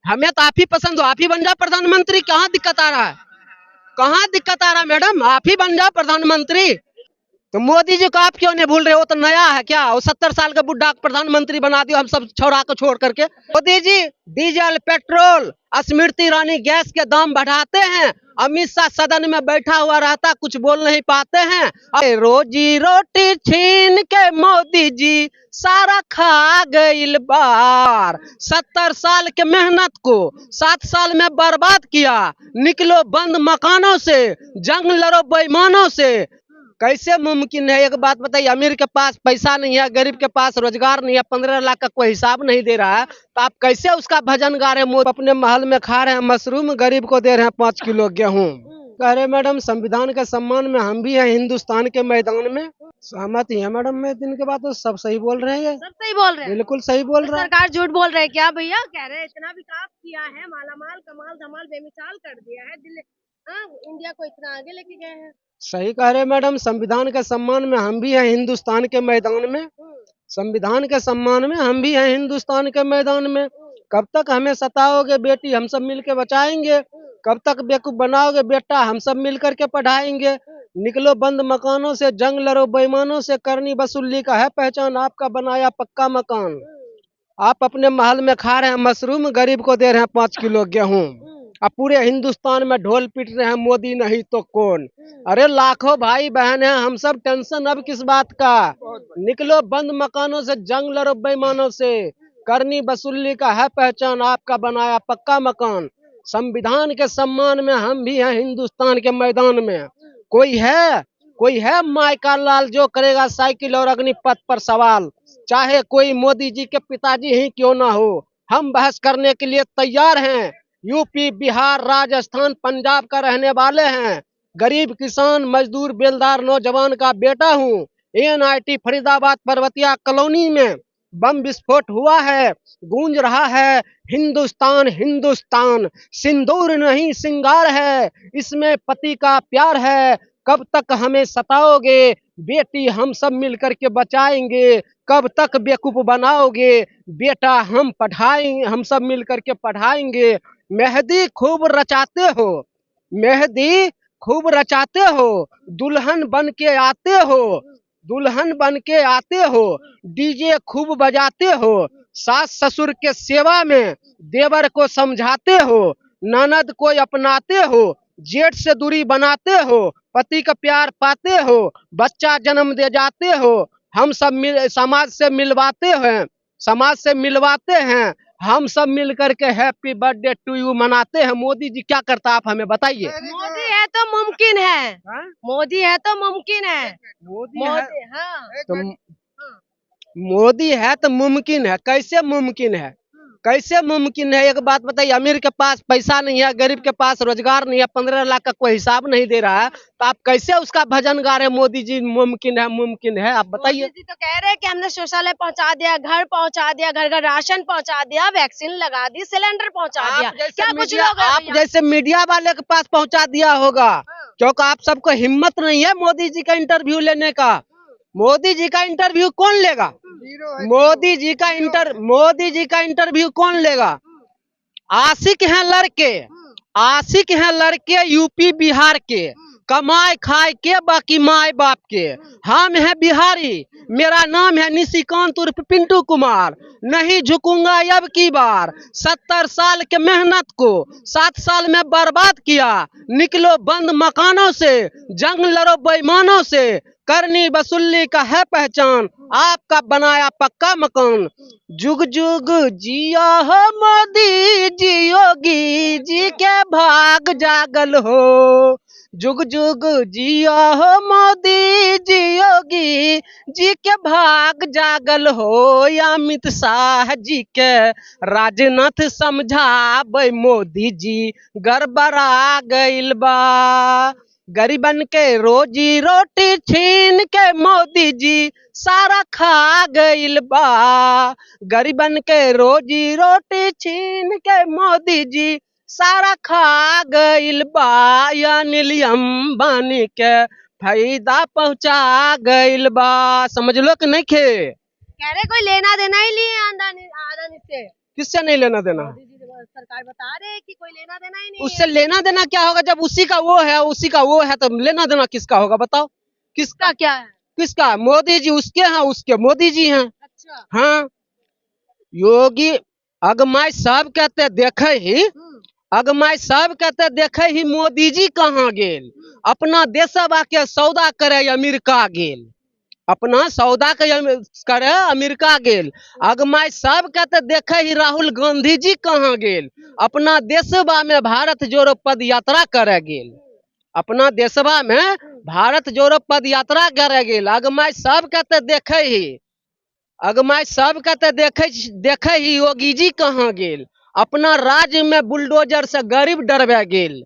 हमें तो आप ही पसंद हो, आप ही बन जाओ प्रधानमंत्री। कहाँ दिक्कत आ रहा है, कहाँ दिक्कत आ रहा है मैडम, आप ही बन जाओ प्रधानमंत्री। तो मोदी जी को आप क्यों नहीं भूल रहे? वो तो नया है क्या? वो 70 साल का बुढ़ा प्रधानमंत्री बना दिया हम सब छोड़ा को छोड़ करके। Modi ji diesel petrol Smriti Irani gas के दाम बढ़ाते हैं, अमित शाह सदन में बैठा हुआ रहता, कुछ बोल नहीं पाते हैं। अरे रोजी रोटी छीन के मोदी जी सारा खा गइल बार। 70 साल के मेहनत को 7 साल में बर्बाद किया। निकलो बंद मकानों से, जंग लड़ो बेईमानों से। कैसे मुमकिन है? एक बात बताइए, अमीर के पास पैसा नहीं है, गरीब के पास रोजगार नहीं है, 15 लाख का कोई हिसाब नहीं दे रहा है, तो आप कैसे उसका भजन गा रहे हैं? अपने महल में खा रहे हैं मशरूम, गरीब को दे रहे हैं 5 किलो गेहूं। कह रहे मैडम संविधान के सम्मान में हम भी हैं हिंदुस्तान के मैदान में। सहमत ही है मैडम, मैं इनके बात तो सब सही बोल रहे हैं, सब सही बोल रहे हैं। बिल्कुल सही बोल रहे हैं। सरकार झूठ बोल रहे है क्या भैया? कह रहे हैं इतना विकास किया है, मालामाल कमाल धमाल बेमिसाल कर दिया है, दिल्ली इंडिया को इतना आगे लेके गए हैं। सही कह रहे मैडम, संविधान के सम्मान में हम भी हैं हिंदुस्तान के मैदान में। संविधान के सम्मान में हम भी हैं हिंदुस्तान के मैदान में। कब तक हमें सताओगे बेटी, हम सब मिलके बचाएंगे। कब तक बेवकूफ बनाओगे बेटा, हम सब मिल करके पढ़ाएंगे। निकलो बंद मकानों से, जंग लड़ो बेईमानों से, करनी वसूली का है पहचान, आपका बनाया पक्का मकान। आप अपने महल में खा रहे हैं मशरूम, गरीब को दे रहे हैं 5 किलो गेहूं। अब पूरे हिंदुस्तान में ढोल पीट रहे हैं मोदी नहीं तो कौन। अरे लाखों भाई बहन हैं हम सब, टेंशन अब किस बात का? निकलो बंद मकानों से, जंग लड़ो बेईमानों से, करनी वसूली का है पहचान, आपका बनाया पक्का मकान। संविधान के सम्मान में हम भी हैं हिंदुस्तान के मैदान में। कोई है माई का लाल जो करेगा साइकिल और अग्निपथ पर सवाल? चाहे कोई मोदी जी के पिताजी ही क्यों ना हो, हम बहस करने के लिए तैयार हैं। यूपी बिहार राजस्थान पंजाब का रहने वाले हैं, गरीब किसान मजदूर बेलदार नौजवान का बेटा हूँ। एनआईटी फरीदाबाद पर्वतिया कॉलोनी में बम विस्फोट हुआ है, गूंज रहा है हिंदुस्तान हिंदुस्तान। सिंदूर नहीं सिंगार है, इसमें पति का प्यार है। कब तक हमें सताओगे बेटी, हम सब मिलकर के बचाएंगे। कब तक बेवकूफ बनाओगे बेटा, हम पढ़ाएंगे, हम सब मिलकर के पढ़ाएंगे। मेहंदी खूब रचाते हो, मेहंदी खूब रचाते हो, दुल्हन बन के आते हो, दुल्हन बन के आते हो, डीजे खूब बजाते हो, सास ससुर के सेवा में देवर को समझाते हो, ननद को अपनाते हो, जेठ से दूरी बनाते हो, पति का प्यार पाते हो, बच्चा जन्म दे जाते हो। हम सब समाज से मिलवाते हैं, समाज से मिलवाते हैं। हम सब मिल करके हैप्पी बर्थडे टू यू मनाते हैं। मोदी जी क्या करता आप हमें बताइए? मोदी है तो मुमकिन है, मोदी है तो मुमकिन है, मोदी हाँ तो मोदी है तो मुमकिन है। कैसे मुमकिन है, कैसे मुमकिन है? एक बात बताइए, अमीर के पास पैसा नहीं है, गरीब के पास रोजगार नहीं है, 15 लाख का कोई हिसाब नहीं दे रहा है, तो आप कैसे उसका भजन गा रहे हैं? मोदी जी मुमकिन है, मुमकिन है, आप बताइए। मोदी जी तो कह रहे हैं कि हमने शौचालय पहुंचा दिया, घर पहुंचा दिया, घर घर राशन पहुंचा दिया, वैक्सीन लगा दी, सिलेंडर पहुंचा दिया। क्या कुछ लोग आप जैसे मीडिया वाले के पास पहुंचा दिया होगा, क्योंकि आप सबको हिम्मत नहीं है मोदी जी का इंटरव्यू लेने का। मोदी जी का इंटरव्यू कौन लेगा? मोदी जी का इंटरव्यू कौन लेगा? आशिक हैं लड़के, आशिक हैं लड़के यूपी बिहार के, कमाए खाए के बाकी माए बाप के। हम हैं बिहारी, मेरा नाम है निशिकांत उर्फ पिंटू कुमार, नहीं झुकूंगा अब की बार। 70 साल के मेहनत को 7 साल में बर्बाद किया। निकलो बंद मकानों से, जंग लड़ो बेईमानों से, करनी वसूली का है पहचान, आपका बनाया पक्का मकान। जुग जुग जिया हो मोदी जी, योगी जी के भाग जागल हो। जुग जुग जिया हो मोदी जी, योगी जी के भाग जागल हो। अमित शाह जी के राजनाथ समझाबे मोदी जी गड़बड़ा गइल बा। गरीबन के रोजी रोटी छीन के मोदी जी सारा खा गइल बा। गरीबन के रोजी रोटी छीन के मोदी जी सारा खा गइल बा। या नीली अंबानी के फायदा पहुंचा गइल बा। समझ लो कि नहीं खे? कह रहे कोई लेना देना ही नहीं है अदानी से। किससे नहीं लेना देना? सरकार बता रहे हैं कि कोई लेना देना ही नहीं उससे लेना देना क्या होगा जब उसी का वो है तो लेना देना किसका होगा बताओ? किसका क्या है? किसका? मोदी जी उसके हैं, उसके मोदी जी हैं। अच्छा। हाँ, योगी अगमाई सब कहते देखे ही, अगमाई सब कहते देखे ही मोदी जी कहाँ गेल? अपना देशवा के सौदा करे अमेरिका गेल, अपना सौदा करे अमेरिका गेल। अगमाई सब कहते देखे ही राहुल गांधी जी कहाँ गेल? अपना देशवा में भारत जोड़ो पद यात्रा करे गेल, अपना देशवा में भारत जोड़ो पद यात्रा करे गेल। अगमाई सब कहते देखे ही, अगमाई सब कहते देखे ही योगी जी कहाँ गेल? अपना राज्य में बुलडोजर से गरीब डरबे गेल।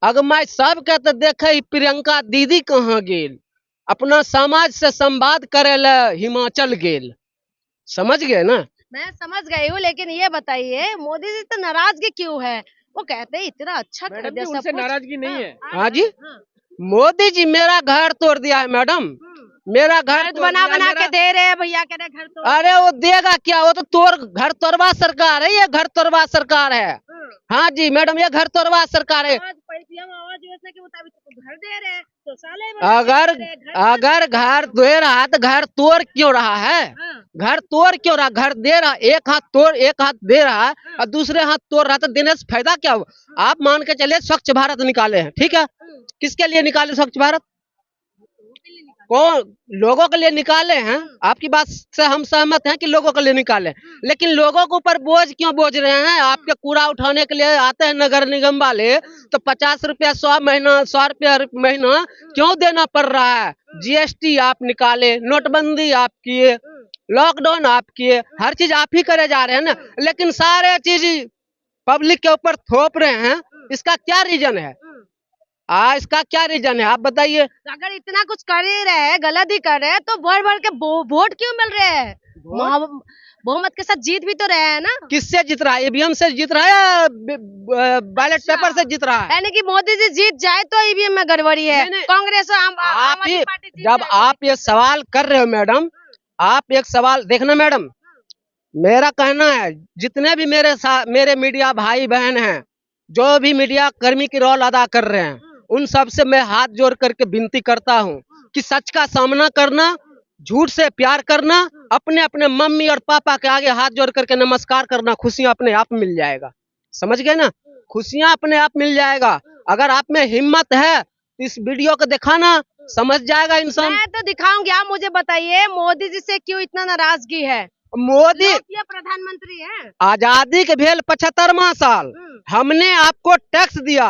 अगमाई सब कहते देखे ही प्रियंका दीदी कहाँ गेल? अपना समाज से संवाद करे ले हिमाचल गेल। समझ गए ना? मैं समझ गई हूँ, लेकिन ये बताइए मोदी जी तो नाराजगी क्यों है? वो कहते हैं इतना अच्छा कर दिया सब कुछ। नाराजगी नहीं है। हाँ जी, मोदी जी मेरा घर तोड़ दिया है मैडम, मेरा घर बना बना के दे रहे हैं भैया, कह रहे घर तो। अरे वो देगा क्या, वो तो घर तोड़वा सरकार है, ये घर तोड़वा सरकार है। हाँ जी मैडम, ये घर तोड़वा सरकार है। पीएम आवास योजना के मुताबिक तो घर दे रहे हैं, तो साले अगर घर दे रहा तो घर तोड़ क्यों रहा है? घर तोड़ क्यों रहा? घर दे रहा, एक हाथ तोड़ एक हाथ दे रहा है और दूसरे हाथ तोड़ रहा, तो देने से फायदा क्या हुआ? आप मान के चलिए स्वच्छ भारत निकाले हैं, ठीक है, किसके लिए निकाले स्वच्छ भारत? कौन? लोगों के लिए निकाले हैं। आपकी बात से हम सहमत हैं कि लोगों के लिए निकाले, लेकिन लोगों के ऊपर बोझ क्यों बोझ रहे हैं? आपके कूड़ा उठाने के लिए आते हैं नगर निगम वाले, तो 50 रुपया 100 रुपया महीना क्यों देना पड़ रहा है? जीएसटी आप निकाले, नोटबंदी आप किए, लॉकडाउन आप किए, हर चीज आप ही करे जा रहे हैं ना, लेकिन सारे चीज पब्लिक के ऊपर थोप रहे हैं। इसका क्या रीजन है? इसका क्या रीजन है आप बताइए? अगर इतना कुछ कर ही रहे हैं, गलत ही कर रहे हैं, तो बढ़ बढ़ के वोट क्यों मिल रहे हैं? बहुमत के साथ जीत भी तो रहे हैं ना। किससे जीत रहा है? ईवीएम से जीत रहा है या बैलेट पेपर से जीत रहा है? यानी कि मोदी जी जीत जाए तो ईवीएम में गड़बड़ी है, कांग्रेस और आम आदमी पार्टी। जब आप ये सवाल कर रहे हो मैडम, आप एक सवाल देखना मैडम, मेरा कहना है जितने भी मेरे मीडिया भाई बहन हैं, जो भी मीडिया कर्मी की रोल अदा कर रहे हैं, उन सब से मैं हाथ जोड़ करके विनती करता हूँ कि सच का सामना करना, झूठ से प्यार करना, अपने अपने मम्मी और पापा के आगे हाथ जोड़ करके नमस्कार करना, खुशियां अपने आप मिल जाएगा। समझ गए ना? खुशियां अपने आप मिल जाएगा। अगर आप में हिम्मत है इस वीडियो को दिखाना, समझ जाएगा इंसान। मैं तो दिखाऊंगी, आप मुझे बताइए मोदी जी से क्यों इतना नाराजगी है? मोदी ये प्रधानमंत्री है, आजादी के भेल 75वां साल, हमने आपको टैक्स दिया,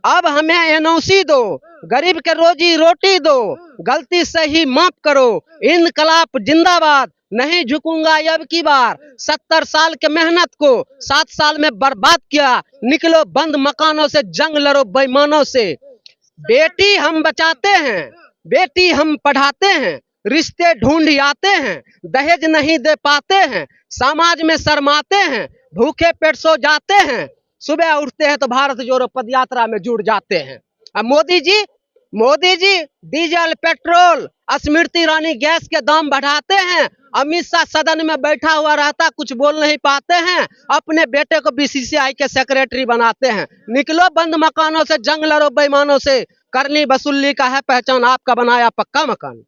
अब हमें एनओसी दो, गरीब के रोजी रोटी दो, गलती सही माफ करो, इनकलाब जिंदाबाद, नहीं झुकूंगा अब की बार, 70 साल के मेहनत को 7 साल में बर्बाद किया, निकलो बंद मकानों से, जंग लड़ो बेईमानों से। बेटी हम बचाते हैं, बेटी हम पढ़ाते हैं, रिश्ते ढूंढ आते हैं, दहेज नहीं दे पाते हैं, समाज में शर्माते हैं, भूखे पेट सो जाते हैं, सुबह उठते हैं तो भारत जोड़ो पद यात्रा में जुड़ जाते हैं। अब Modi ji diesel petrol Smriti Irani gas के दाम बढ़ाते हैं, अमित शाह सदन में बैठा हुआ रहता, कुछ बोल नहीं पाते हैं, अपने बेटे को बीसीसीआई के सेक्रेटरी बनाते हैं। निकलो बंद मकानों से, जंग लड़ो बेईमानों से, करनी वसूली का है पहचान, आपका बनाया पक्का मकान।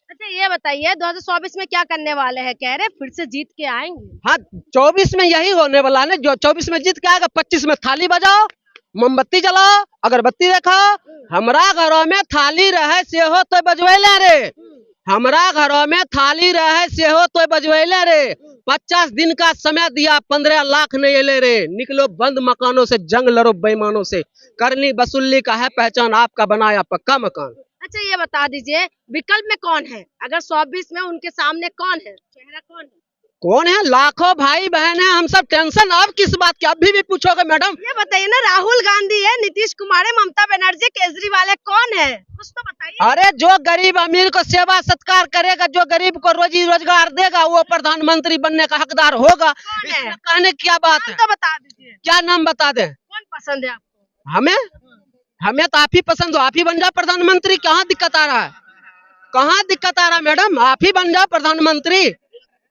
अच्छा ये बताइए 2024 में क्या करने वाले हैं? कह रहे फिर से जीत के आएंगे। हाँ, 24 में यही होने वाला है, जो 24 में जीत के आएगा, 25 में थाली बजाओ, मोमबत्ती जलाओ, अगरबत्ती दिखाओ। हमरा घरों में थाली रहे से हो तो बजवेले रे, हमरा घरों में थाली रहे से हो तो बजवेले रे, 50 दिन का समय दिया, 15 लाख नहीं ले रे, निकलो बंद मकानों से, जंग लड़ो बेईमानों से, करनी वसूली का है पहचान, आपका बनाया पक्का मकान। अच्छा ये बता दीजिए विकल्प में कौन है? अगर 24 में उनके सामने कौन है, चेहरा कौन है? कौन है? लाखों भाई बहन है, हम सब टेंशन अब किस बात की? अभी भी पूछोगे मैडम? ये बताइए ना, राहुल गांधी है, नीतीश कुमार है, ममता बनर्जी, केजरीवाल है, कौन है? कुछ तो बताइए। अरे जो गरीब अमीर को सेवा सत्कार करेगा, जो गरीब को रोजी रोजगार देगा, वो प्रधानमंत्री बनने का हकदार होगा। कहने क्या बात है? तो बता दीजिए, क्या नाम बता दे? कौन पसंद है आपको? हमें तो आप ही पसंद हो, आप ही बन जाओ प्रधानमंत्री। कहाँ दिक्कत आ रहा है? कहाँ दिक्कत आ रहा है मैडम? आप ही बन जाओ प्रधानमंत्री।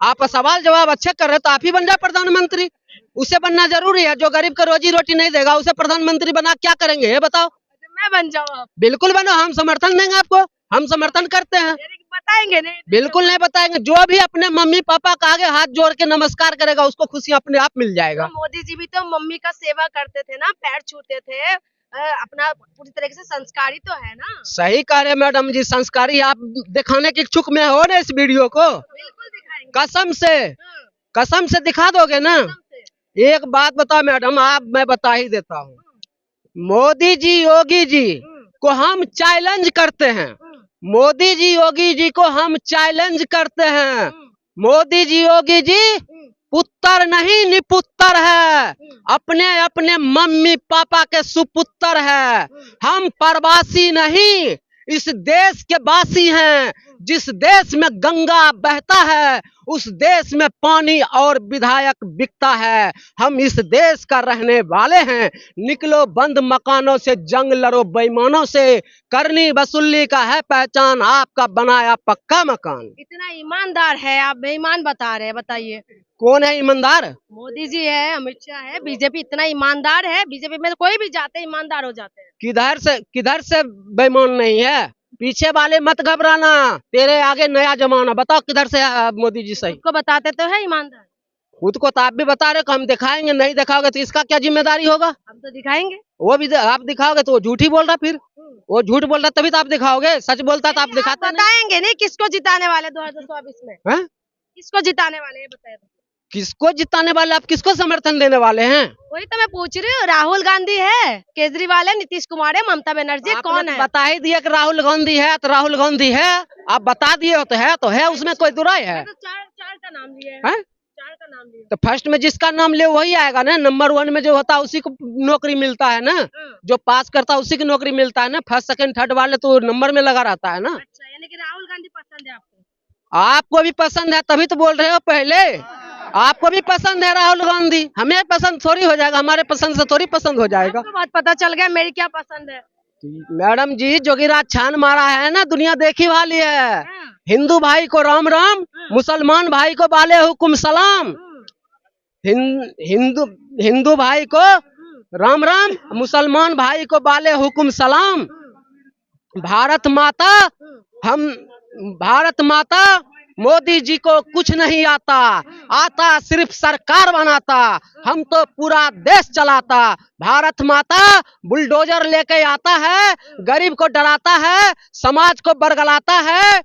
आप सवाल जवाब अच्छे कर रहे तो आप ही बन जाओ प्रधानमंत्री। उसे बनना जरूरी है। जो गरीब को रोजी रोटी नहीं देगा उसे प्रधानमंत्री बना क्या करेंगे, ये बताओ। मैं बन जाऊँ आप? बिल्कुल बनो, हम समर्थन देंगे आपको, हम समर्थन करते हैं। बताएंगे नहीं? बिल्कुल नहीं बताएंगे। जो भी अपने मम्मी पापा का आगे हाथ जोड़ के नमस्कार करेगा उसको खुशी अपने आप मिल जाएगा। तो मोदी जी भी तो मम्मी का सेवा करते थे ना, पैर छूते थे, अपना पूरी तरीके से संस्कारी तो है ना। सही कह रहे मैडम जी, संस्कारी। आप दिखाने के इच्छुक में हो ना इस वीडियो को? बिल्कुल दिखाएंगे। कसम से, कसम से दिखा दोगे ना? एक बात बताओ मैडम, मैं बता ही देता हूँ। मोदी जी योगी जी को हम चैलेंज करते हैं। मोदी जी योगी जी को हम चैलेंज करते हैं। मोदी जी योगी जी पुत्र नहीं निपुत्र है, अपने अपने मम्मी पापा के सुपुत्र है। हम प्रवासी नहीं, इस देश के वासी हैं। जिस देश में गंगा बहता है उस देश में पानी और विधायक बिकता है। हम इस देश का रहने वाले हैं। निकलो बंद मकानों से, जंग लड़ो बेईमानों से, करनी वसूली का है पहचान, आपका बनाया पक्का मकान। इतना ईमानदार है, आप बेईमान बता रहे हैं, बताइए कौन है ईमानदार? मोदी जी है, अमित शाह है, बीजेपी इतना ईमानदार है? बीजेपी में कोई भी जाते हैं ईमानदार हो जाते हैं। किधर से बेईमान नहीं है? पीछे वाले मत घबराना, तेरे आगे नया जमाना। बताओ किधर से मोदी जी सही? को बताते तो है ईमानदार। खुद को तो आप भी बता रहे हो, हम दिखाएंगे। नहीं दिखाओगे तो इसका क्या जिम्मेदारी होगा? हम तो दिखाएंगे। वो भी आप दिखाओगे तो वो झूठ ही बोल रहा। फिर वो झूठ बोल रहा तभी तो आप दिखाओगे। सच बोलता तो आप दिखाते बताएंगे नहीं किसको जिताने वाले 2024 में? है? किसको जिताने वाले, ये बताइए। किसको जिताने वाले? आप किसको समर्थन देने वाले हैं? वही तो मैं पूछ रही हूँ। राहुल गांधी है, केजरीवाल है, नीतीश कुमार है, ममता बनर्जी, कौन है? बता ही दिया कि राहुल गांधी है तो राहुल गांधी है। आप बता दिए हो तो है, उसमें कोई दुराई है? तो चार का नाम लिए है? चार का नाम लिए। तो फर्स्ट में जिसका नाम ले वही आएगा ना। नंबर 1 में जो होता है उसी को नौकरी मिलता है ना। जो पास करता है उसी की नौकरी मिलता है ना। फर्स्ट सेकंड थर्ड वाले तो नंबर में लगा रहता है ना। अच्छा, यानी कि राहुल गांधी पसंद है आपको? आपको भी पसंद है तभी तो बोल रहे हो। पहले आपको भी पसंद है राहुल गांधी, हमें पसंद थोड़ी हो जाएगा। हमारे पसंद से थोड़ी पसंद हो जाएगा। तो बात पता चल गया मेरी क्या पसंद है। मैडम जी, जोगीराज छान मारा है ना, दुनिया देखी वाली है। हिंदू भाई को राम राम, मुसलमान भाई को बाले हुकुम सलाम। हिंदू भाई को राम राम, मुसलमान भाई को बाले हुकुम सलाम। भारत माता मोदी जी को कुछ नहीं आता सिर्फ सरकार बनाता। हम तो पूरा देश चलाता। भारत माता बुलडोजर लेके आता है, गरीब को डराता है, समाज को बरगलाता है,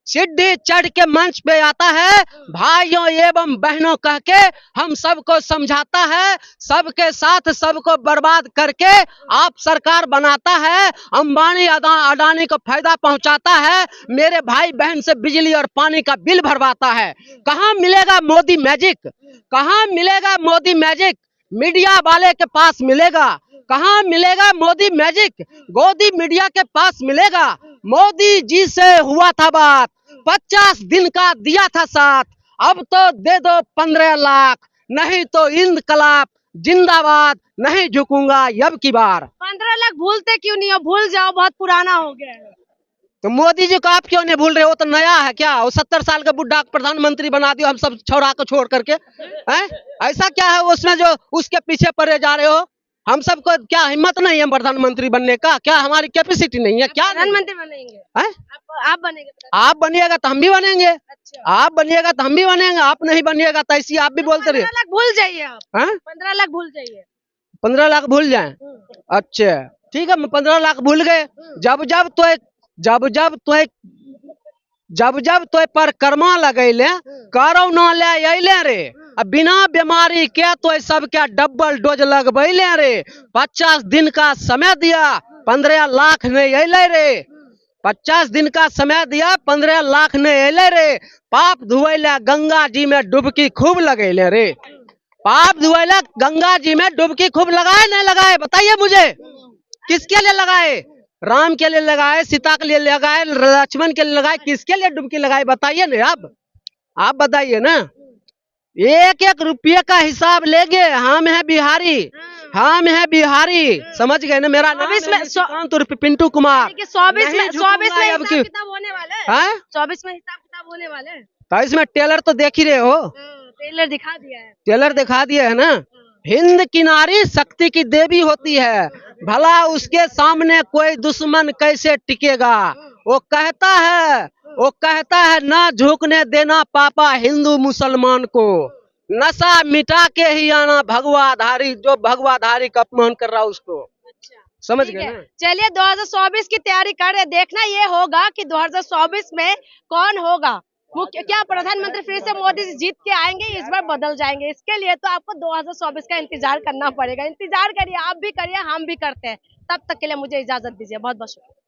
सीढ़ी चढ़ के मंच पे आता है, भाइयों एवं बहनों कह के हम सबको समझाता है। सबके साथ सबको बर्बाद करके आप सरकार बनाता है। अंबानी अडानी को फायदा पहुंचाता है, मेरे भाई बहन से बिजली और पानी का बिल भरवाता है। कहाँ मिलेगा मोदी मैजिक? कहाँ मिलेगा मोदी मैजिक? मीडिया वाले के पास मिलेगा। कहाँ मिलेगा मोदी मैजिक? गोदी मीडिया के पास मिलेगा। मोदी जी से हुआ था बात, 50 दिन का दिया था साथ, अब तो दे दो 15 लाख, नहीं तो इनकलाब जिंदाबाद, नहीं झुकूंगा अब की बार। 15 लाख भूलते क्यों नहीं हो? भूल जाओ, बहुत पुराना हो गया है। तो मोदी जी को आप क्यों नहीं भूल रहे हो? तो नया है क्या? वो 70 साल का बुढ़ा प्रधानमंत्री बना दिया हम सब छोड़ा को छोड़ करके। ऐसा क्या है उसमें जो उसके पीछे पड़े जा रहे हो? हम सबको क्या हिम्मत नहीं है प्रधानमंत्री बनने का? क्या हमारी कैपेसिटी नहीं है क्या? प्रधानमंत्री बनेंगे? आप बनेंगे? आप बनिएगा तो हम भी बनेंगे। अच्छा। आप बनिएगा तो हम भी बनेंगे। आप नहीं बनिएगा तो ऐसी आप भी बोलते रहे। 15 लाख भूल जाइए आप। 15 लाख भूल जाइए। 15 लाख भूल जाए? अच्छा ठीक है, 15 लाख भूल गए। जब तो परिक्रमा लगैले कोरोना ले अइले रे, बिना बीमारी के तो सब क्या डबल डोज लगबैले रे। 50 दिन का समय दिया, 15 लाख नहीं अइले रे। 50 दिन का समय दिया, 15 लाख नहीं अइले रे। पाप धुएला गंगा जी में डुबकी खूब लगैले रे। पाप धुएला गंगा जी में डुबकी खूब लगाए नहीं लगाए? बताइए मुझे, किसके लिए लगाए? राम के लिए लगाए, सीता के लिए लगाए, लक्ष्मण के लिए लगाए, किसके लिए डुबकी लगाए? बताइए ना आप बताइए ना। एक एक रुपये का हिसाब लेंगे। हम है बिहारी, हम है बिहारी, समझ गए ना? मेरा नाम है पिंटू कुमार। 24 में हिसाब किताब होने वाला है। 24 में हिसाब किताब होने वाला है। तो इसमें टेलर तो देख ही रहे हो। ट्रेलर दिखा दिया है। टेलर दिखा दिया है ना। हिंद की नारी शक्ति की देवी होती है, भला उसके सामने कोई दुश्मन कैसे टिकेगा। वो कहता है ना झुकने देना पापा हिंदू मुसलमान को, नशा मिटा के ही आना भगवाधारी, जो भगवाधारी का अपमान कर रहा उसको। समझ ठीक गए है, ना। चलिए 2024 की तैयारी कर रहे, देखना ये होगा कि 2024 में कौन होगा मुख्य, क्या प्रधानमंत्री फिर से मोदी जी जीत के आएंगे, इस बार बदल जाएंगे। इसके लिए तो आपको 2024 का इंतजार करना पड़ेगा। इंतजार करिए, आप भी करिए, हम भी करते हैं। तब तक के लिए मुझे इजाजत दीजिए, बहुत बहुत शुक्रिया।